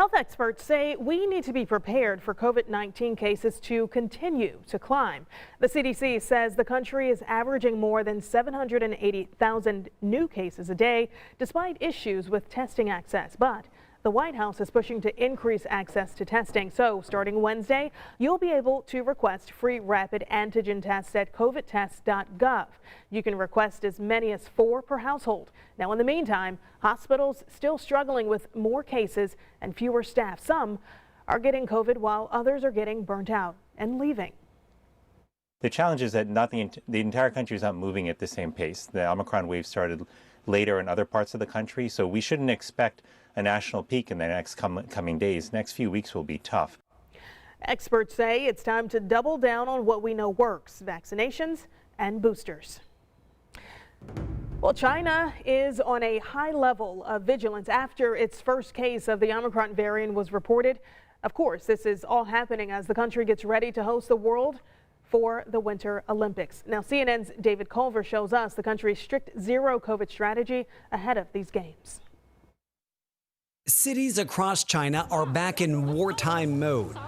Health experts say we need to be prepared for COVID-19 cases to continue to climb. The CDC says the country is averaging more than 780,000 new cases a day, despite issues with testing access. But the White House is pushing to increase access to testing. So starting Wednesday, you'll be able to request free rapid antigen tests at covidtests.gov. You can request as many as 4 per household. Now, in the meantime, hospitals still struggling with more cases and fewer staff. Some are getting COVID while others are getting burnt out and leaving. The challenge is that the entire country is not moving at the same pace. The Omicron wave started later in other parts of the country, so we shouldn't expect a national peak in the next coming days. Next few weeks will be tough. Experts say it's time to double down on what we know works: vaccinations and boosters. Well, China is on a high level of vigilance after its first case of the Omicron variant was reported. Of course, this is all happening as the country gets ready to host the world for the Winter Olympics. Now, CNN's David Culver shows us the country's strict zero COVID strategy ahead of these games. Cities across China are back in wartime mode,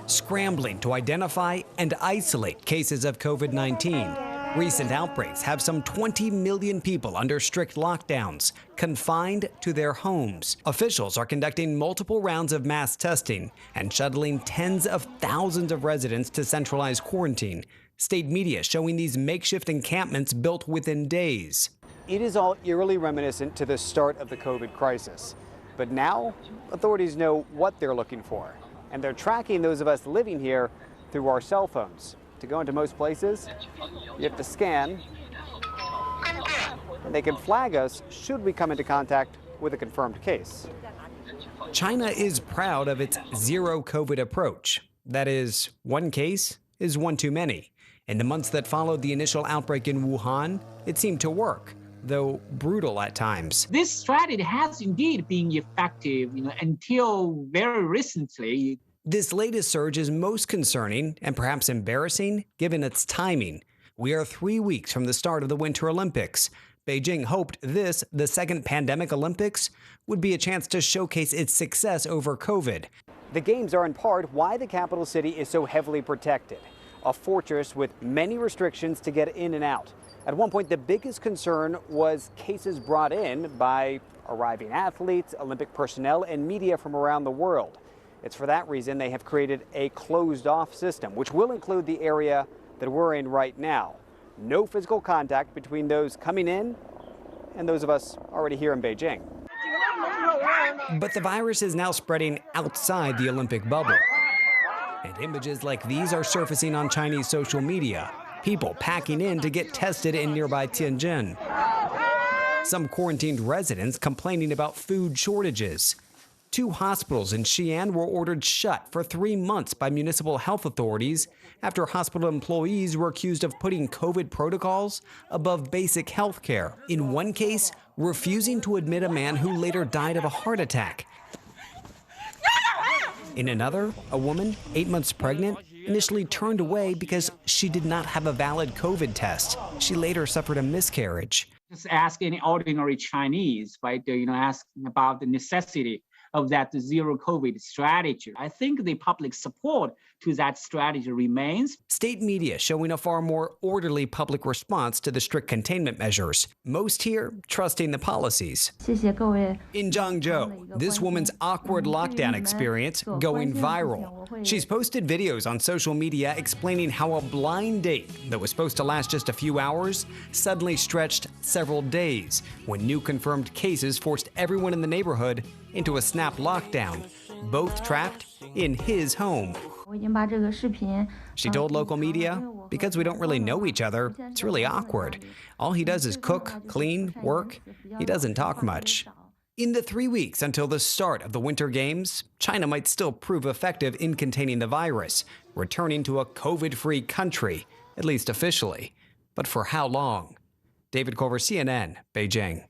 scrambling to identify and isolate cases of COVID-19. Recent outbreaks have some 20 million people under strict lockdowns, confined to their homes. Officials are conducting multiple rounds of mass testing and shuttling tens of thousands of residents to centralized quarantine. State media showing these makeshift encampments built within days. It is all eerily reminiscent to the start of the COVID crisis. But now, authorities know what they're looking for, and they're tracking those of us living here through our cell phones. To go into most places, you have to scan, and they can flag us should we come into contact with a confirmed case. China is proud of its zero COVID approach. That is, one case is one too many. In the months that followed the initial outbreak in Wuhan, it seemed to work, though brutal at times. This strategy has indeed been effective, until very recently. This latest surge is most concerning and perhaps embarrassing given its timing. We are 3 weeks from the start of the Winter Olympics. Beijing hoped this, the second pandemic Olympics, would be a chance to showcase its success over COVID. The games are in part why the capital city is so heavily protected, a fortress with many restrictions to get in and out. At one point, the biggest concern was cases brought in by arriving athletes, Olympic personnel, and media from around the world. It's for that reason they have created a closed-off system, which will include the area that we're in right now. No physical contact between those coming in and those of us already here in Beijing. But the virus is now spreading outside the Olympic bubble. And images like these are surfacing on Chinese social media. People packing in to get tested in nearby Tianjin. Some quarantined residents complaining about food shortages. 2 hospitals in Xi'an were ordered shut for 3 months by municipal health authorities after hospital employees were accused of putting COVID protocols above basic health care. In one case, refusing to admit a man who later died of a heart attack. In another, a woman, 8 months pregnant, initially turned away because she did not have a valid COVID test. She later suffered a miscarriage. Just ask any ordinary Chinese, right? Asking about the necessity of that zero COVID strategy. I think the public support to that strategy remains. State media showing a far more orderly public response to the strict containment measures. Most here trusting the policies. In Zhangzhou, this woman's awkward lockdown experience going viral. She's posted videos on social media explaining how a blind date that was supposed to last just a few hours suddenly stretched several days when new confirmed cases forced everyone in the neighborhood into a snap lockdown, both trapped in his home. She told local media, "Because we don't really know each other, it's really awkward. All he does is cook, clean, work. He doesn't talk much." In the 3 weeks until the start of the Winter Games, China might still prove effective in containing the virus, returning to a COVID-free country, at least officially. But for how long? David Culver, CNN, Beijing.